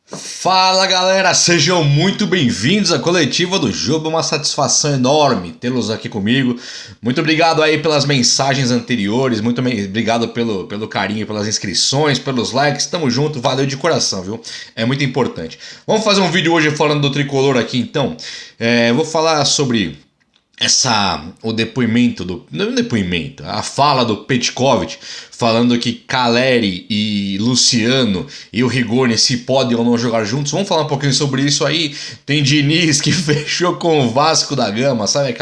Fala galera, sejam muito bem-vindos à coletiva do Jogo, uma satisfação enorme tê-los aqui comigo. Muito obrigado aí pelas mensagens anteriores, muito obrigado pelo carinho, pelas inscrições, pelos likes, tamo junto, valeu de coração, viu? É muito importante. Vamos fazer um vídeo hoje falando do tricolor aqui então. Vou falar sobre o depoimento não o depoimento, a fala do Petkovic falando que Caleri e Luciano e o Rigoni se podem ou não jogar juntos. Vamos falar um pouquinho sobre isso aí. Tem Diniz que fechou com o Vasco da Gama, sabe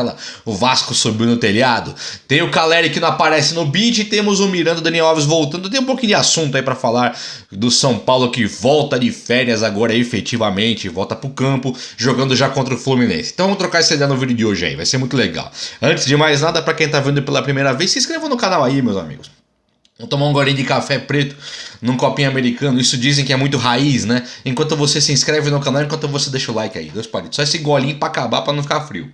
o Vasco subiu no telhado. Tem o Caleri que não aparece no bid, temos o Miranda, Daniel Alves voltando. Tem um pouquinho de assunto aí para falar do São Paulo que volta de férias agora efetivamente, volta pro campo, jogando já contra o Fluminense. Então vamos trocar essa ideia no vídeo de hoje aí, vai ser muito legal. Antes de mais nada, para quem tá vendo pela primeira vez, se inscreva no canal aí, meus amigos. Vou tomar um golinho de café preto num copinho americano. Isso dizem que é muito raiz, né? Enquanto você se inscreve no canal, enquanto você deixa o like aí. Dois palitos. Só esse golinho pra acabar, pra não ficar frio.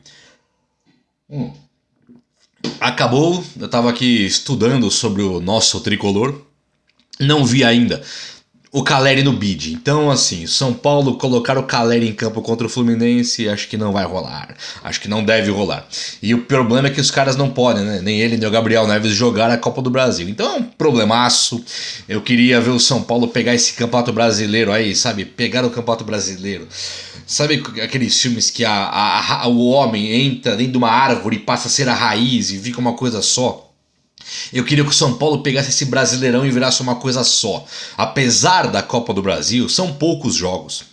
Acabou. Eu tava aqui estudando sobre o nosso tricolor. Não vi ainda o Caleri no bid. Então, assim, São Paulo colocar o Caleri em campo contra o Fluminense, acho que não vai rolar. Acho que não deve rolar. E o problema é que os caras não podem, né? Nem ele, nem o Gabriel Neves jogar a Copa do Brasil. Então é um problemaço. Eu queria ver o São Paulo pegar esse Campeonato Brasileiro aí, sabe? Pegar o Campeonato Brasileiro. Sabe aqueles filmes que o homem entra dentro de uma árvore e passa a ser a raiz e fica uma coisa só? Eu queria que o São Paulo pegasse esse Brasileirão e virasse uma coisa só. Apesar da Copa do Brasil, são poucos jogos.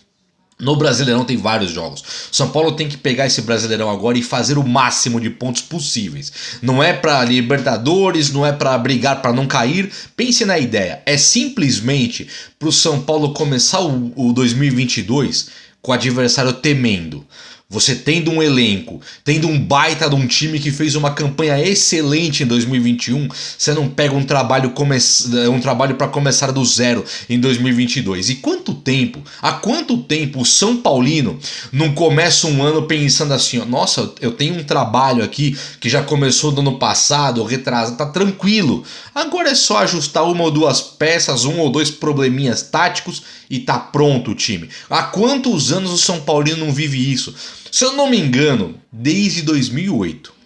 No Brasileirão tem vários jogos. São Paulo tem que pegar esse Brasileirão agora e fazer o máximo de pontos possíveis. Não é pra Libertadores, não é pra brigar pra não cair. Pense na ideia. É simplesmente pro São Paulo começar o 2022 com o adversário temendo. Você tendo um elenco, tendo um baita de um time que fez uma campanha excelente em 2021, você não pega um trabalho para começar do zero em 2022. E há quanto tempo o São Paulino não começa um ano pensando assim, ó, nossa, eu tenho um trabalho aqui que já começou no ano passado, retrasado, tá tranquilo. Agora é só ajustar uma ou duas peças, um ou dois probleminhas táticos e tá pronto o time. Há quantos anos o São Paulino não vive isso? Se eu não me engano, desde 2008.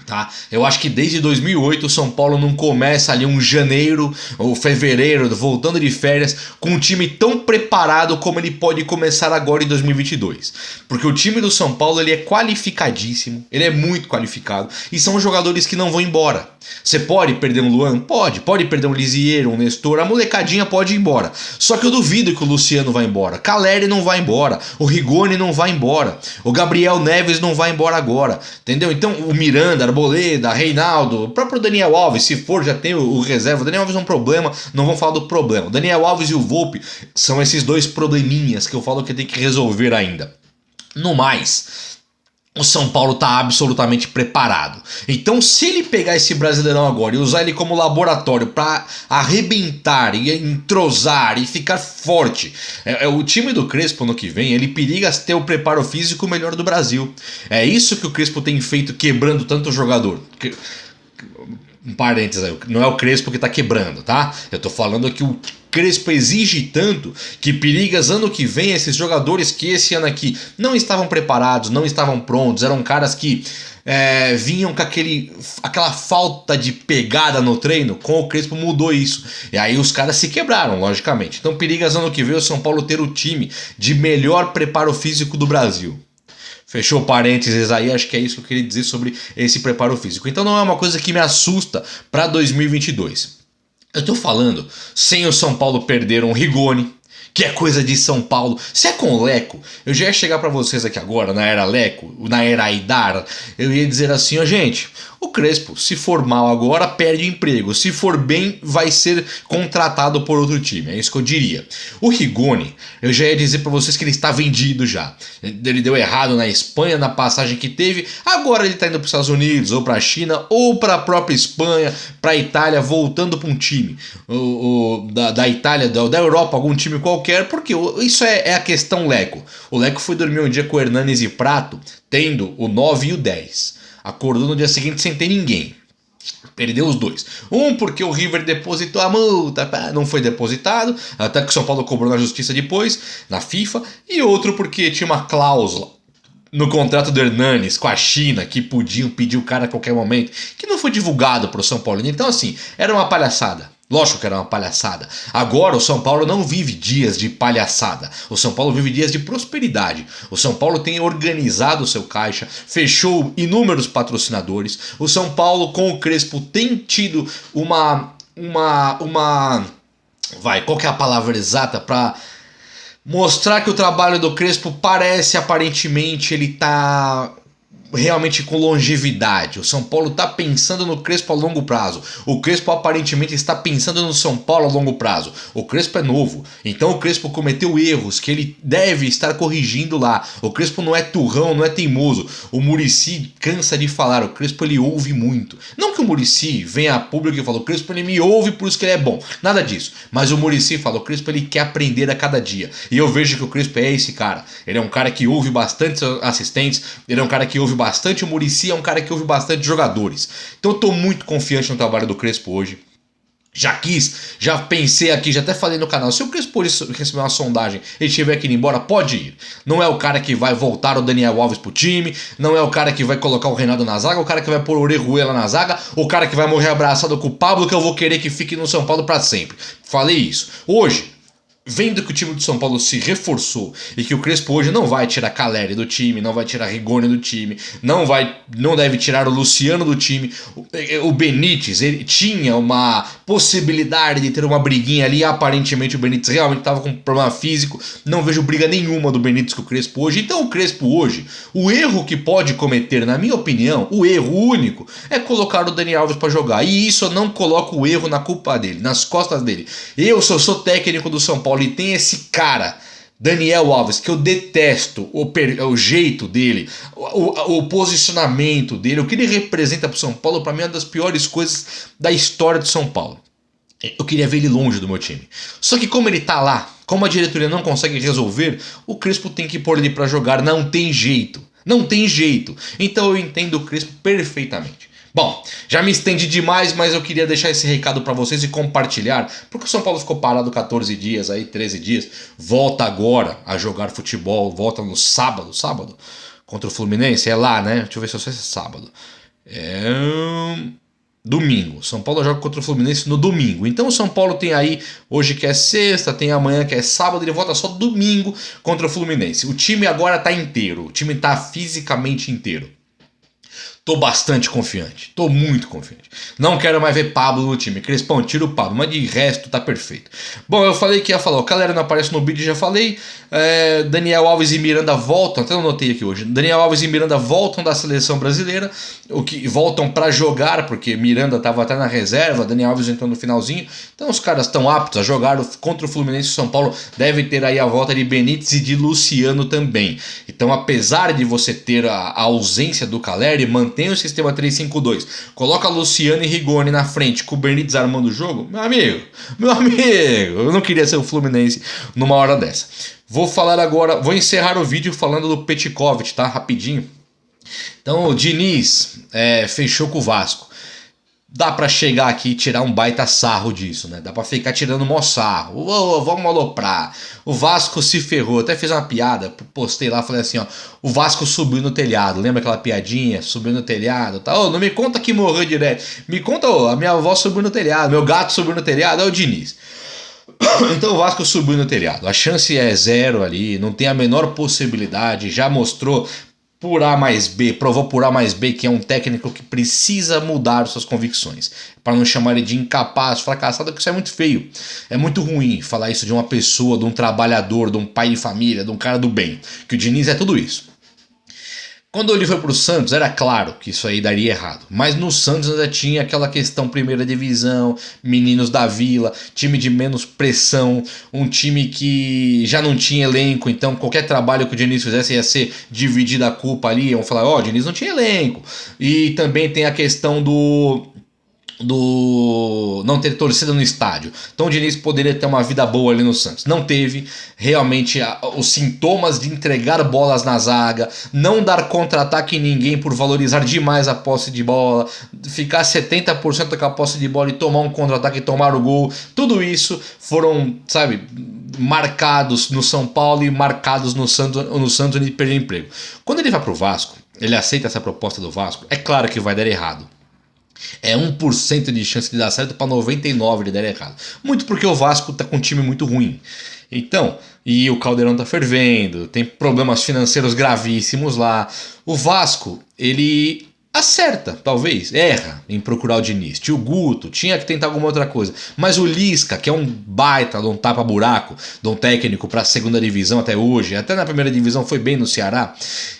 Tá? Eu acho que desde 2008 o São Paulo não começa ali um janeiro ou fevereiro, voltando de férias, com um time tão preparado como ele pode começar agora em 2022. Porque o time do São Paulo ele é qualificadíssimo, ele é muito qualificado e são jogadores que não vão embora. Você pode perder um Luan? Pode perder um Lisieiro, um Nestor, a molecadinha pode ir embora. Só que eu duvido que o Luciano vá embora, Caleri não vai embora, o Rigoni não vai embora, o Gabriel Neves não vai embora agora, entendeu? Então o Miranda, Arboleda, Reinaldo, o próprio Daniel Alves, se for, já tem o reserva. O Daniel Alves é um problema, não vamos falar do problema. O Daniel Alves e o Volpi são esses dois probleminhas que eu falo que tem que resolver ainda. No mais, o São Paulo está absolutamente preparado. Então, se ele pegar esse Brasileirão agora e usar ele como laboratório para arrebentar e entrosar e ficar forte, o time do Crespo no que vem, ele periga ter o preparo físico melhor do Brasil. É isso que o Crespo tem feito, quebrando tanto o jogador. Um parênteses aí, não é o Crespo que tá quebrando, tá? Eu tô falando que o Crespo exige tanto que perigas ano que vem esses jogadores que esse ano aqui não estavam preparados, não estavam prontos, eram caras que vinham com aquela falta de pegada no treino. Com o Crespo mudou isso. E aí os caras se quebraram, logicamente. Então perigas ano que vem o São Paulo ter o time de melhor preparo físico do Brasil. Fechou parênteses aí, acho que é isso que eu queria dizer sobre esse preparo físico. Então não é uma coisa que me assusta para 2022. Eu tô falando sem o São Paulo perder um Rigoni, que é coisa de São Paulo. Se é com o Leco, eu já ia chegar para vocês aqui agora, na era Leco, na era Aidar, eu ia dizer assim, ó, gente, o Crespo, se for mal agora, perde o emprego. Se for bem, vai ser contratado por outro time. É isso que eu diria. O Rigoni, eu já ia dizer para vocês que ele está vendido já. Ele deu errado na Espanha, na passagem que teve. Agora ele está indo para os Estados Unidos, ou para a China, ou para a própria Espanha, para a Itália, voltando para um time da Itália, da Europa, algum time qualquer, porque isso é a questão Leco. O Leco foi dormir um dia com o Hernanes e Prato, tendo o 9 e o 10. Acordou no dia seguinte sem ter ninguém. Perdeu os dois. Um porque o River depositou a multa, não foi depositado, até que o São Paulo cobrou na justiça depois, na FIFA. E outro porque tinha uma cláusula no contrato do Hernanes com a China que podiam pedir o cara a qualquer momento, que não foi divulgado para o São Paulo. Então assim, era uma palhaçada. Lógico que era uma palhaçada. Agora o São Paulo não vive dias de palhaçada. O São Paulo vive dias de prosperidade. O São Paulo tem organizado o seu caixa, fechou inúmeros patrocinadores. O São Paulo com o Crespo tem tido qual que é a palavra exata para mostrar que o trabalho do Crespo parece, aparentemente, ele tá realmente com longevidade. O São Paulo está pensando no Crespo a longo prazo. O Crespo aparentemente está pensando no São Paulo a longo prazo. O Crespo é novo, então o Crespo cometeu erros que ele deve estar corrigindo lá. O Crespo não é turrão, não é teimoso. O Muricy cansa de falar, o Crespo ele ouve muito. Não que o Muricy venha a público e fale, o Crespo ele me ouve por isso que ele é bom. Nada disso. Mas o Muricy fala, o Crespo ele quer aprender a cada dia. E eu vejo que o Crespo é esse cara. Ele é um cara que ouve bastante assistentes, ele é um cara que ouve bastante, o Muricy é um cara que ouve bastante jogadores. Então eu tô muito confiante no trabalho do Crespo hoje. Já pensei aqui, já até falei no canal, se o Crespo receber uma sondagem e tiver que ir embora, pode ir. Não é o cara que vai voltar o Daniel Alves pro time, não é o cara que vai colocar o Renato na zaga, o cara que vai pôr o Orejuela na zaga, o cara que vai morrer abraçado com o Pablo, que eu vou querer que fique no São Paulo pra sempre. Falei isso. Hoje, vendo que o time do São Paulo se reforçou e que o Crespo hoje não vai tirar Caleri do time, não vai tirar Rigoni do time, não deve tirar o Luciano do time. O Benítez, ele tinha uma possibilidade de ter uma briguinha ali, aparentemente o Benítez realmente estava com um problema físico, não vejo briga nenhuma do Benítez com o Crespo hoje. Então o Crespo hoje, o erro que pode cometer, na minha opinião, o erro único, é colocar o Dani Alves para jogar, e isso eu não coloco o erro na culpa dele, nas costas dele. Eu sou técnico do São Paulo e tem esse cara, Daniel Alves, que eu detesto o jeito dele, o posicionamento dele, o que ele representa para o São Paulo, para mim é uma das piores coisas da história do São Paulo. Eu queria ver ele longe do meu time. Só que como ele tá lá, como a diretoria não consegue resolver, o Crespo tem que pôr ele para jogar, não tem jeito. Não tem jeito. Então eu entendo o Crespo perfeitamente. Bom, já me estendi demais, mas eu queria deixar esse recado para vocês e compartilhar, porque o São Paulo ficou parado 14 dias, aí 13 dias, volta agora a jogar futebol, volta no sábado, contra o Fluminense, é lá, né? Deixa eu ver se eu sei se é sábado. Domingo. São Paulo joga contra o Fluminense no domingo. Então o São Paulo tem aí, hoje que é sexta, tem amanhã que é sábado, ele volta só domingo contra o Fluminense. O time agora tá inteiro, o time tá fisicamente inteiro. Tô bastante confiante, tô muito confiante. Não quero mais ver Pablo no time. Crespão, tira o Pablo, mas de resto tá perfeito. Bom, eu falei que ia falar, o Calera não aparece no vídeo, já falei. Daniel Alves e Miranda voltam, até eu notei aqui hoje. Daniel Alves e Miranda voltam da seleção brasileira, o que voltam para jogar, porque Miranda tava até na reserva, Daniel Alves entrou no finalzinho. Então os caras estão aptos a jogar contra o Fluminense. O São Paulo deve ter aí a volta de Benítez e de Luciano também. Então, apesar de você ter a ausência do Caleri, mantém o sistema 3-5-2, coloca Luciano e Rigoni na frente, com o Benítez armando o jogo, meu amigo, eu não queria ser o Fluminense numa hora dessa. Vou falar agora, vou encerrar o vídeo falando do Petkovic, tá? Rapidinho. Então, o Diniz fechou com o Vasco. Dá pra chegar aqui e tirar um baita sarro disso, né? Dá pra ficar tirando mó sarro. Vamos aloprar. O Vasco se ferrou. Até fiz uma piada, postei lá, falei assim, ó. O Vasco subiu no telhado. Lembra aquela piadinha? Subiu no telhado, tá? Não me conta que morreu direto. Me conta, a minha avó subiu no telhado, meu gato subiu no telhado, é o Diniz. Então o Vasco subiu no telhado. A chance é zero ali, não tem a menor possibilidade. Já mostrou por A mais B, provou por A mais B que é um técnico que precisa mudar suas convicções. Para não chamar ele de incapaz, fracassado, que isso é muito feio. É muito ruim falar isso de uma pessoa, de um trabalhador, de um pai de família, de um cara do bem. Que o Diniz é tudo isso. Quando ele foi para o Santos, era claro que isso aí daria errado. Mas no Santos ainda tinha aquela questão primeira divisão, meninos da vila, time de menos pressão, um time que já não tinha elenco, então qualquer trabalho que o Diniz fizesse ia ser dividida a culpa ali, iam falar, o Diniz não tinha elenco. E também tem a questão do não ter torcida no estádio. Então o Diniz poderia ter uma vida boa ali no Santos. Não teve. Realmente os sintomas de entregar bolas na zaga, não dar contra-ataque em ninguém por valorizar demais a posse de bola, ficar 70% com a posse de bola e tomar um contra-ataque e tomar o gol. Tudo isso foram, sabe, marcados no São Paulo e marcados no Santos ele perder emprego. Quando ele vai pro Vasco, ele aceita essa proposta do Vasco, é claro que vai dar errado. É 1% de chance de dar certo para 99% de dar errado. Muito porque o Vasco tá com um time muito ruim. Então, e o Caldeirão tá fervendo, tem problemas financeiros gravíssimos lá. O Vasco, ele acerta, talvez, erra em procurar o Diniz. Tio Guto tinha que tentar alguma outra coisa. Mas o Lisca, que é um baita de um tapa-buraco, de um técnico para a segunda divisão até hoje, até na primeira divisão foi bem no Ceará,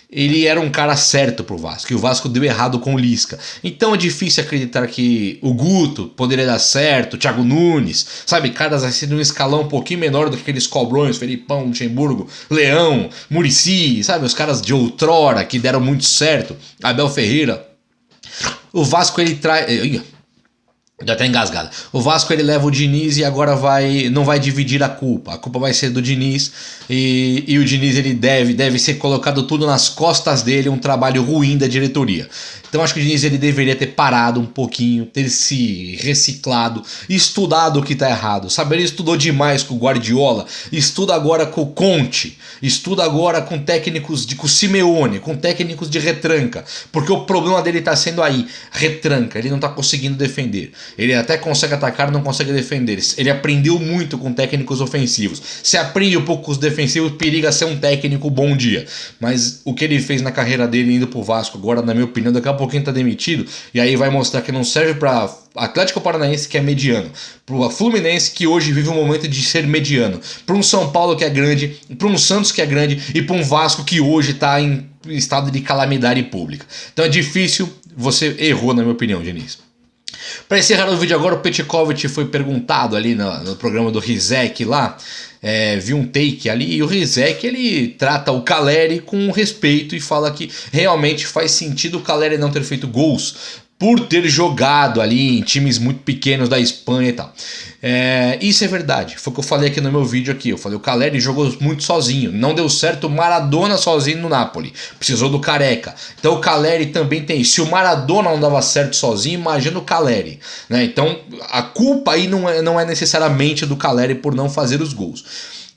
ele era um cara certo pro Vasco, e o Vasco deu errado com o Lisca. Então é difícil acreditar que o Guto poderia dar certo, o Thiago Nunes, sabe, caras assim de um escalão um pouquinho menor do que aqueles cobrões, Felipão, Luxemburgo, Leão, Muricy, sabe, os caras de outrora que deram muito certo, Abel Ferreira. O Vasco ele traz... Já tá engasgado. O Vasco ele leva o Diniz e agora não vai dividir a culpa. A culpa vai ser do Diniz e o Diniz ele deve ser colocado tudo nas costas dele, um trabalho ruim da diretoria. Então acho que o Diniz ele deveria ter parado um pouquinho, ter se reciclado, estudado o que tá errado. Sabe, ele estudou demais com o Guardiola, estuda agora com o Conte, estuda agora com técnicos com o Simeone, com técnicos de retranca, porque o problema dele tá sendo aí, retranca, ele não tá conseguindo defender. Ele até consegue atacar, não consegue defender. Ele aprendeu muito com técnicos ofensivos. Se aprende um pouco com os defensivos, periga ser um técnico bom dia. Mas o que ele fez na carreira dele indo pro Vasco, agora, na minha opinião, daqui a pouquinho tá demitido. E aí vai mostrar que não serve pra Atlético Paranaense, que é mediano, pro Fluminense, que hoje vive um momento de ser mediano, pra um São Paulo que é grande, pra um Santos que é grande e pra um Vasco que hoje tá em estado de calamidade pública. Então é difícil, você errou, na minha opinião, Diniz. Para encerrar o vídeo agora, o Petkovic foi perguntado ali no programa do Rizek lá, viu um take ali, e o Rizek ele trata o Caleri com respeito e fala que realmente faz sentido o Caleri não ter feito gols por ter jogado ali em times muito pequenos da Espanha e tal. Isso é verdade, foi o que eu falei aqui no meu vídeo aqui. Eu falei, o Caleri jogou muito sozinho, não deu certo o Maradona sozinho no Napoli, precisou do Careca. Então o Caleri também tem, se o Maradona não dava certo sozinho, imagina o Caleri, né? Então a culpa aí não é necessariamente do Caleri por não fazer os gols.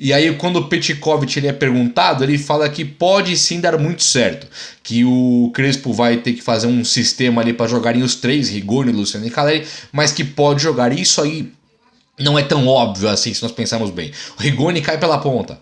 E aí quando o Petkovic ele é perguntado, ele fala que pode sim dar muito certo, que o Crespo vai ter que fazer um sistema ali para jogarem os três, Rigoni, Luciano e Caleri, mas que pode jogar. Isso aí não é tão óbvio assim se nós pensarmos bem. O Rigoni cai pela ponta,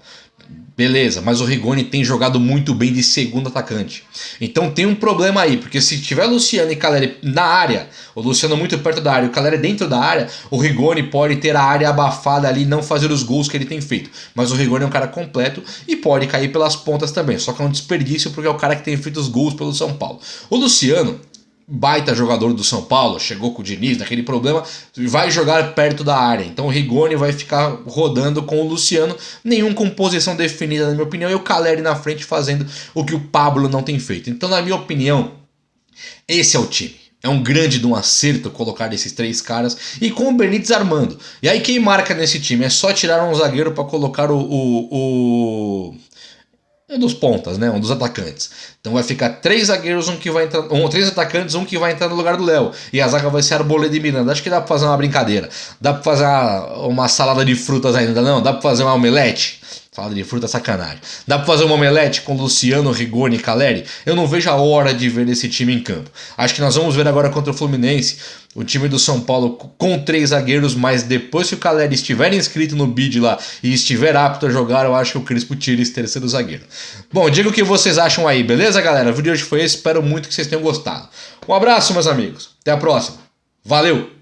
beleza, mas o Rigoni tem jogado muito bem de segundo atacante. Então tem um problema aí, porque se tiver Luciano e Caleri na área, o Luciano muito perto da área e o Caleri dentro da área, o Rigoni pode ter a área abafada ali e não fazer os gols que ele tem feito. Mas o Rigoni é um cara completo e pode cair pelas pontas também, só que é um desperdício porque é o cara que tem feito os gols pelo São Paulo. O Luciano, baita jogador do São Paulo, chegou com o Diniz, naquele problema, vai jogar perto da área. Então o Rigoni vai ficar rodando com o Luciano, nenhum com posição definida na minha opinião, e o Caleri na frente fazendo o que o Pablo não tem feito. Então na minha opinião, esse é o time. É um grande de um acerto colocar esses três caras e com o Benítez armando. E aí quem marca nesse time? É só tirar um zagueiro para colocar um dos pontas, né? Um dos atacantes. Então vai ficar três zagueiros, três atacantes, um que vai entrar no lugar do Léo. E a zaga vai ser Arboleda e Miranda. Acho que dá pra fazer uma brincadeira. Dá pra fazer uma salada de frutas ainda, não? Dá pra fazer uma omelete? Salada de fruta é sacanagem. Dá pra fazer uma omelete com Luciano, Rigoni e Caleri? Eu não vejo a hora de ver esse time em campo. Acho que nós vamos ver agora contra o Fluminense o time do São Paulo com três zagueiros, mas depois que o Caleri estiver inscrito no bid lá e estiver apto a jogar, eu acho que o Crespo tira esse terceiro zagueiro. Bom, diga o que vocês acham aí, beleza, galera? O vídeo de hoje foi esse, espero muito que vocês tenham gostado. Um abraço, meus amigos. Até a próxima. Valeu!